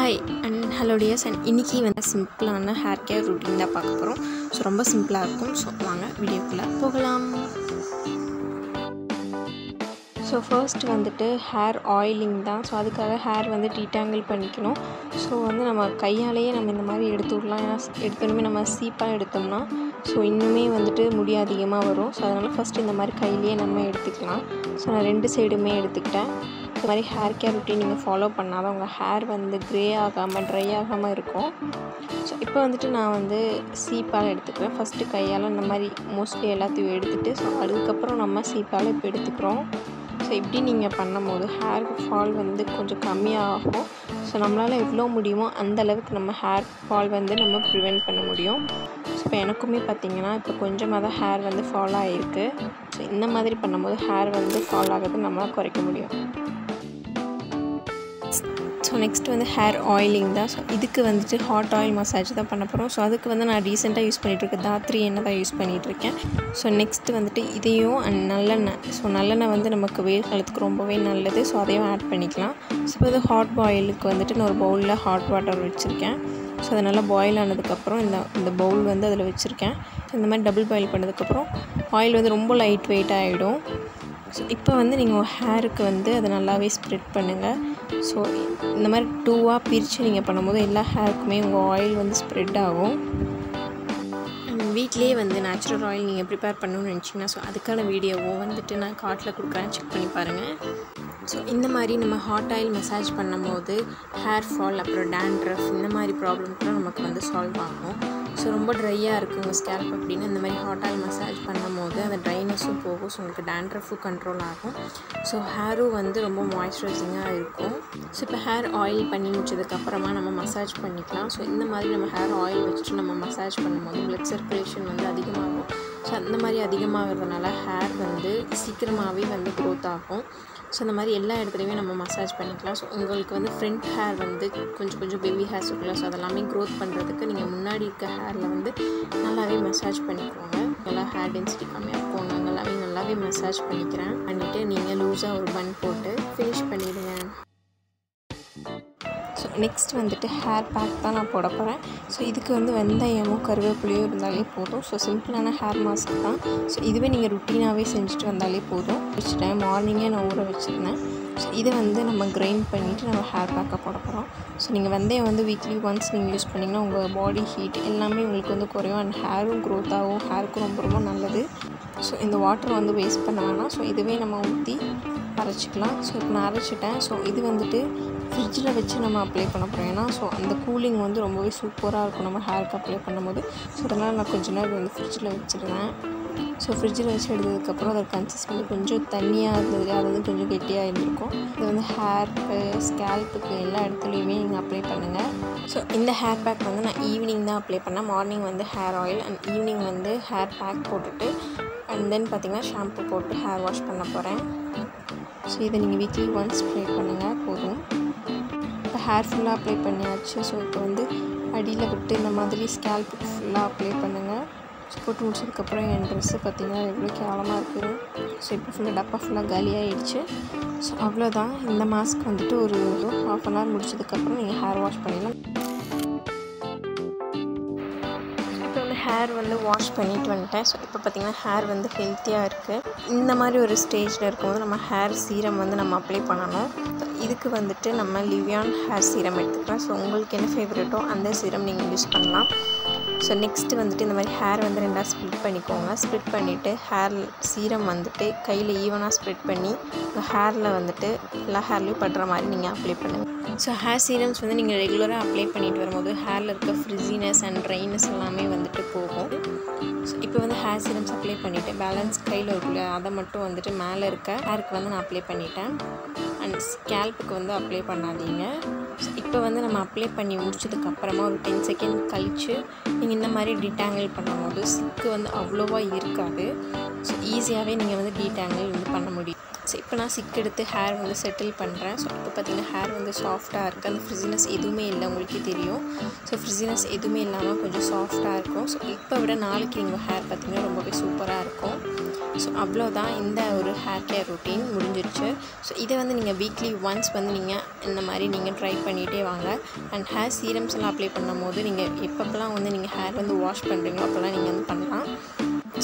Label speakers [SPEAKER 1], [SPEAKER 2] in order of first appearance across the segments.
[SPEAKER 1] Hi and hello dears, and இன்னைக்கு வந்து சிம்பிளான ஹேர் கேர் ரொட்டீன் தான் பார்க்க போகிறோம். ஸோ ரொம்ப சிம்பிளாக இருக்கும். ஸோ வாங்க வீடியோக்குள்ளே போகலாம். ஸோ ஃபர்ஸ்ட் வந்துட்டு ஹேர் ஆயிலிங் தான். ஸோ அதுக்காக ஹேர் வந்து டீடாங்கிள் பண்ணிக்கணும். ஸோ வந்து நம்ம கையாலேயே நம்ம இந்த மாதிரி எடுத்து விடலாம். ஏன்னா எடுத்தோடனே நம்ம சீப்பாக எடுத்தோம்னா ஸோ இன்னுமே வந்துட்டு முடி அதிகமாக வரும். ஸோ அதனால் ஃபஸ்ட்டு இந்த மாதிரி கையிலேயே நம்ம எடுத்துக்கலாம். ஸோ நான் 2 சைடுமே எடுத்துக்கிட்டேன். இந்த மாதிரி ஹேர் கேர் ரொட்டீன் நீங்கள் ஃபாலோ பண்ணால் தான் உங்கள் ஹேர் வந்து க்ரே ஆகாமல் ட்ரை ஆகாமல் இருக்கும். ஸோ இப்போ வந்துட்டு நான் வந்து சீப்பால் எடுத்துக்கிறேன். ஃபஸ்ட்டு கையால் இந்த மாதிரி மோஸ்ட்லி எல்லாத்தையும் எடுத்துகிட்டு ஸோ அதுக்கப்புறம் நம்ம சீப்பால் இப்போ எடுத்துக்கிறோம். ஸோ இப்படி நீங்கள் பண்ணும் போது ஹேர் ஃபால் வந்து கொஞ்சம் கம்மியாகும். ஸோ நம்மளால் எவ்வளோ முடியுமோ அந்தளவுக்கு நம்ம ஹேர் ஃபால் வந்து நம்ம ப்ரிவெண்ட் பண்ண முடியும். ஸோ இப்போ எனக்குமே பார்த்திங்கன்னா இப்போ கொஞ்சமாக தான் ஹேர் வந்து ஃபால் ஆகிருக்கு. ஸோ இந்த மாதிரி பண்ணும்போது ஹேர் வந்து ஃபால் ஆகிறது நம்மளால் குறைக்க முடியும். ஸோ நெக்ஸ்ட் வந்து ஹேர் ஆயிலிங் தான். ஸோ இதுக்கு வந்துட்டு ஹாட் ஆயில் மசாஜ் தான் பண்ண போகிறோம். ஸோ அதுக்கு வந்து நான் ரீசெண்டாக யூஸ் பண்ணிகிட்ருக்கேன். தாத்ரி எண்ணெய் தான் யூஸ் பண்ணிகிட்ருக்கேன். ஸோ நெக்ஸ்ட்டு வந்துட்டு இதையும் நல்லெண்ணெய். ஸோ நல்லெண்ணெய் வந்து நமக்கு வெயில் காலத்துக்கு ரொம்பவே நல்லது. ஸோ அதையும் ஆட் பண்ணிக்கலாம். ஸோ இப்போ வந்து ஹாட் பாயிலுக்கு வந்துட்டு நான் ஒரு பவுலில் ஹாட் வாட்டர் வச்சுருக்கேன். ஸோ அது நல்லா பாயில் ஆனதுக்கப்புறம் இந்த பவுல் வந்து அதில் வச்சுருக்கேன். ஸோ இந்த மாதிரி டபுள் பாயில் பண்ணதுக்கப்புறம் ஆயில் வந்து ரொம்ப லைட் வெயிட்டாக ஆகிடும். ஸோ இப்போ வந்து நீங்கள் ஹேருக்கு வந்து அதை நல்லாவே ஸ்ப்ரெட் பண்ணுங்கள். ஸோ இந்த மாதிரி 2ஆக பிரித்து நீங்கள் பண்ணும்போது எல்லா ஹேருக்குமே உங்கள் ஆயில் வந்து ஸ்ப்ரெட் ஆகும். வீட்லேயே வந்து நேச்சுரல் ஆயில் நீங்கள் ப்ரிப்பேர் பண்ணணும்னு நினச்சிங்கன்னா ஸோ அதுக்கான வீடியோவும் வந்துட்டு நான் கார்ட்டில் கொடுக்குறேன், செக் பண்ணி பாருங்கள். ஸோ இந்த மாதிரி நம்ம ஹாட் ஆயில் மசாஜ் பண்ணும்போது ஹேர் ஃபால் அப்புறம் டேண்ட்ரஃப் இந்த மாதிரி ப்ராப்ளம் கூட நமக்கு வந்து சால்வ் ஆகும். ஸோ ரொம்ப ட்ரையாக இருக்குங்க ஸ்கேல்ப் அப்படின்னு இந்த மாதிரி ஹாட் ஆயில் மசாஜ் பண்ணும்போது அந்த ட்ரைனஸும் போகும். ஸோ உங்களுக்கு டேண்ட்ரஃபும் கண்ட்ரோல் ஆகும். ஸோ ஹேரும் வந்து ரொம்ப மாய்ஸ்சரைசிங்காக இருக்கும். ஸோ இப்போ ஹேர் ஆயில் பண்ணி முடிச்சதுக்கப்புறமா நம்ம மசாஜ் பண்ணிக்கலாம். ஸோ இந்த மாதிரி நம்ம ஹேர் ஆயில் வச்சுட்டு நம்ம மசாஜ் பண்ணும்போது பிளட் சர்க்குலேஷன் வந்து அதிகமாகும். ஸோ அந்த மாதிரி அதிகமாகிறதுனால ஹேர் வந்து சீக்கிரமாகவே வந்து க்ரோத் ஆகும். ஸோ இந்த மாதிரி எல்லா இடத்துலையுமே நம்ம மசாஜ் பண்ணிக்கலாம். ஸோ உங்களுக்கு வந்து ஃப்ரண்ட் ஹேர் வந்து கொஞ்சம் பேபி ஹேர்ஸ் இருக்குல்ல, ஸோ அதெல்லாமே க்ரோத் பண்ணுறதுக்கு நீங்கள் முன்னாடி இருக்க ஹேரில் வந்து நல்லாவே மசாஜ் பண்ணிக்கோங்க. நல்லா ஹேர் டென்சிட்டி கம்மியாக இருக்கும். நாங்கள் எல்லாமே நல்லாவே மசாஜ் பண்ணிவிட்டு நீங்கள் லூஸாக ஒரு பன் போட்டு ஃபினிஷ் பண்ணிவிடுங்க. ஸோ நெக்ஸ்ட் வந்துட்டு ஹேர் பேக் தான் நான் போட போகிறேன். ஸோ இதுக்கு வந்து வெந்தயமும் கருவேப்பிலையும் இருந்தாலே போதும். ஸோ சிம்பிளான ஹேர் மாஸ்க் தான். ஸோ இதுவே நீங்கள் ருட்டீனாகவே செஞ்சுட்டு வந்தாலே போதும். வச்சுட்டேன், மார்னிங்கே நான் ஊற வச்சுருந்தேன். ஸோ இதை வந்து நம்ம கிரைண்ட் பண்ணிவிட்டு நம்ம ஹேர் பேக்கை போட போகிறோம். ஸோ நீங்கள் வெந்தயம் வந்து வீக்லி ஒன்ஸ் நீங்கள் யூஸ் பண்ணிங்கன்னா உங்கள் பாடி ஹீட் எல்லாமே உங்களுக்கு வந்து குறையும். அண்ட் ஹேரும் க்ரோத் ஆகும். ஹேருக்கும் ரொம்ப நல்லது. ஸோ இந்த வாட்டர் வந்து வேஸ்ட் பண்ண வேணாம். ஸோ இதுவே நம்ம ஊற்றி அரைச்சிக்கலாம். ஸோ இப்போ நான் அரைச்சிட்டேன். ஸோ இது வந்துட்டு ஃப்ரிட்ஜில் வச்சு நம்ம அப்ளை பண்ண போகிறோம். ஏன்னா ஸோ அந்த கூலிங் வந்து ரொம்பவே சூப்பராக இருக்கும் நம்ம ஹேருக்கு அப்ளை பண்ணும்போது. ஸோ அதனால் நான் கொஞ்ச நேரம் வந்து ஃப்ரிட்ஜில் வச்சுருந்தேன். ஸோ ஃப்ரிட்ஜில் வச்சு எடுத்ததுக்கப்புறம் அதோட கன்சிஸ்டன்சி கொஞ்சம் தண்ணியாக இருந்தது, அது வந்து கொஞ்சம் கெட்டியாக இருந்திருக்கும். இது வந்து ஹேருக்கு, ஸ்கேல்ப்புக்கு எல்லா இடத்துலையுமே நீங்கள் அப்ளை பண்ணுங்கள். ஸோ இந்த ஹேர் பேக் வந்து நான் ஈவினிங் தான் அப்ளை பண்ணேன். மார்னிங் வந்து ஹேர் ஆயில் அண்ட் ஈவினிங் வந்து ஹேர் பேக் போட்டுட்டு அண்ட் தென் பார்த்திங்கன்னா ஷாம்பு போட்டு ஹேர் வாஷ் பண்ண போகிறேன். ஸோ இதை நீங்கள் வீக்லி ஒன்ஸ் ட்ரை பண்ணுங்கள், போதும். இப்போ ஹேர் ஃபுல்லாக அப்ளை பண்ணியாச்சு. ஸோ இப்போ வந்து அடியில் விட்டு இந்த மாதிரி ஸ்கேல்ப்புக்கு ஃபுல்லாக அப்ளை பண்ணுங்கள். ஸோ போட்டு முடிச்சதுக்கப்புறம் என் ட்ரெஸ்ஸு பார்த்திங்கன்னா எவ்வளோ கேவலமாக இருக்குது. ஸோ இப்போ ஃபுல்லாக டப்பா ஃபுல்லாக காலியாகிடுச்சு. ஸோ அவ்வளோதான். இந்த மாஸ்க் வந்துட்டு ஒரு 1/2 hour முடிச்சதுக்கப்புறம் நீங்கள் ஹேர் வாஷ் பண்ணிடலாம். இப்போ வந்து ஹேர் வந்து வாஷ் பண்ணிட்டு வந்துட்டேன். ஸோ இப்போ பார்த்திங்கன்னா ஹேர் வந்து ஹெல்த்தியாக இருக்குது. இந்த மாதிரி ஒரு ஸ்டேஜில் இருக்கும்போது நம்ம ஹேர் சீரம் வந்து நம்ம அப்ளை பண்ணணும். இதுக்கு வந்துட்டு நம்ம லிவியான் ஹேர் சீரம் எடுத்துக்கலாம். ஸோ உங்களுக்கு என்ன ஃபேவரட்டோ அந்த சீரம் நீங்கள் யூஸ் பண்ணலாம். ஸோ நெக்ஸ்ட்டு வந்துட்டு இந்த மாதிரி ஹேர் வந்து 2ஆக ஸ்ப்ளிட் பண்ணிக்கோங்க. ஸ்ப்ளிட் பண்ணிவிட்டு ஹேர் சீரம் வந்துட்டு கையில் ஈவனாக ஸ்ப்ரெட் பண்ணி உங்கள் ஹேரில் வந்துட்டு எல்லா ஹேர்லேயும் படுற மாதிரி நீங்கள் அப்ளை பண்ணுங்கள். ஸோ ஹேர் சீரம்ஸ் வந்து நீங்கள் ரெகுலராக அப்ளை பண்ணிட்டு வரும்போது ஹேரில் இருக்க ஃப்ரிஸினஸ் அண்ட் ட்ரைனஸ் எல்லாமே வந்துட்டு போகும். ஸோ இப்போ வந்து ஹேர் சீரம்ஸ் அப்ளை பண்ணிவிட்டு பேலன்ஸ் கையில் இருக்குல்ல அதை மட்டும் வந்துட்டு மேலே இருக்க ஹேருக்கு வந்து நான் அப்ளை பண்ணிட்டேன். அண்ட் ஸ்கேல்ப்புக்கு வந்து அப்ளை பண்ணாதீங்க. ஸோ இப்போ வந்து நம்ம அப்ளை பண்ணி முடிச்சதுக்கப்புறமா ஒரு 10 செகண்ட் கழித்து நீங்கள் இந்த மாதிரி டிடாங்கிள் பண்ணும்போது சிக்கு வந்து அவ்வளோவா இருக்காது. ஸோ ஈஸியாகவே நீங்கள் வந்து டிடாங்கிள் வந்து பண்ண முடியும். ஸோ இப்போ நான் சிக் எடுத்து ஹேர் வந்து செட்டில் பண்ணுறேன். ஸோ இப்போ பார்த்திங்கன்னா ஹேர் வந்து சாஃப்டாக இருக்குது. அந்த ஃப்ரிஸினஸ் எதுவுமே இல்லை, உங்களுக்கே தெரியும். ஸோ ஃப்ரிஸினஸ் எதுவுமே இல்லாமல் கொஞ்சம் சாஃப்டாக இருக்கும். ஸோ இப்போ விட நாளைக்கு நீங்கள் ஹேர் பார்த்திங்கன்னா ரொம்பவே சூப்பராக இருக்கும். ஸோ அவ்வளோதான், இந்த ஒரு ஹேர் கேர் ரொட்டீன் முடிஞ்சிருச்சு. ஸோ இதை வந்து நீங்கள் வீக்லி ஒன்ஸ் வந்து நீங்கள் இந்த மாதிரி நீங்கள் ட்ரை பண்ணிகிட்டே வாங்க. அண்ட் ஹேர் சீரம்ஸ் எல்லாம் அப்ளை பண்ணும் போது நீங்கள் எப்பப்பெல்லாம் வந்து நீங்கள் ஹேர் வந்து வாஷ் பண்ணுறீங்களோ அப்போல்லாம் நீங்கள் வந்து பண்ணலாம்.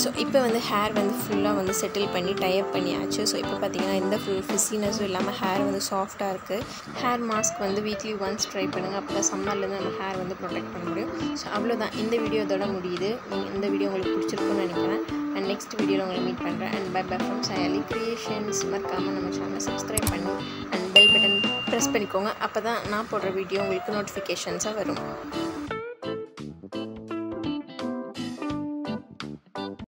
[SPEAKER 1] ஸோ இப்போ வந்து ஹேர் வந்து ஃபுல்லாக வந்து செட்டில் பண்ணி டைப் பண்ணியாச்சு. ஸோ இப்போ பார்த்திங்கன்னா எந்த ஃபிஸினஸும் இல்லாமல் ஹேர் வந்து சாஃப்டாக இருக்குது. ஹேர் மாஸ்க் வந்து வீக்லி ஒன்ஸ் ட்ரை பண்ணுங்கள். அப்போ தான் சம்மர்லேருந்து நம்ம ஹேர் வந்து ப்ரொடெக்ட் பண்ண முடியும். ஸோ அவ்வளோதான், இந்த வீடியோ இதோட முடியுது. இந்த வீடியோ உங்களுக்கு பிடிச்சிருக்குன்னு நினைக்கிறேன். அண்ட் நெக்ஸ்ட் வீடியோவில் உங்களை மீட் பண்ணுறேன். And by from Sayali creations. மறக்காமல் நம்ம சேனலை சப்ஸ்கிரைப் பண்ணி அண்ட் பெல் பட்டன் ப்ரெஸ் பண்ணிக்கோங்க. அப்போ தான் நான் போடுற வீடியோ உங்களுக்கு நோட்டிஃபிகேஷன்ஸாக வரும்.